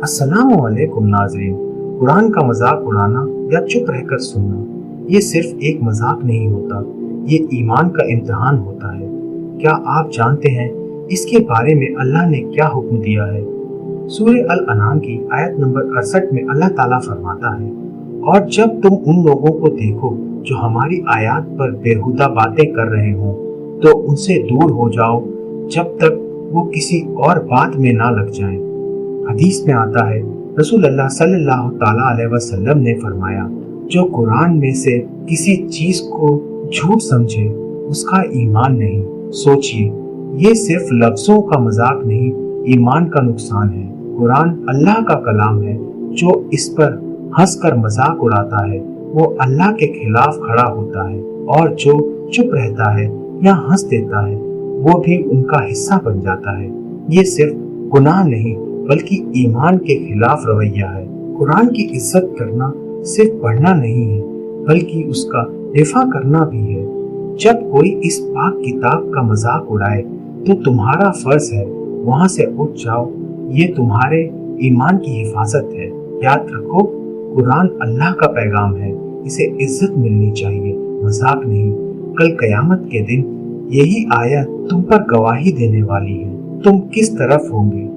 अस्सलामुअलैकुम नाज़रीन। कुरान का मजाक उड़ाना या चुप रहकर सुनना ये सिर्फ एक मजाक नहीं होता, ये ईमान का इम्तिहान होता है। क्या आप जानते हैं इसके बारे में अल्लाह ने क्या हुक्म दिया है? सूरह अल अनाम की आयत नंबर 68 में अल्लाह ताला फरमाता है, और जब तुम उन लोगों को देखो जो हमारी आयत पर बेहुदा बातें कर रहे हो तो उनसे दूर हो जाओ जब तक वो किसी और बात में ना लग जाएं। हदीस में आता है, रसूल अल्लाह सल्लल्लाहु ताला अलैहि वसल्लम ने फरमाया, जो कुरान में से किसी चीज को झूठ समझे उसका ईमान नहीं। सोचिए, ये सिर्फ लफ्जों का मजाक नहीं, ईमान का नुकसान है। कुरान अल्लाह का कलाम है। जो इस पर हंसकर मजाक उड़ाता है वो अल्लाह के खिलाफ खड़ा होता है, और जो चुप रहता है या हंस देता है वो भी उनका हिस्सा बन जाता है। ये सिर्फ गुनाह नहीं बल्कि ईमान के खिलाफ रवैया है। कुरान की इज्जत करना सिर्फ पढ़ना नहीं है बल्कि उसका दिफा करना भी है। जब कोई इस पाक किताब का मजाक उड़ाए तो तुम्हारा फर्ज है वहां से उठ जाओ, ये तुम्हारे ईमान की हिफाजत है। याद रखो, कुरान अल्लाह का पैगाम है, इसे इज्जत मिलनी चाहिए, मजाक नहीं। कल कयामत के दिन यही आयत तुम पर गवाही देने वाली है। तुम किस तरफ होंगे?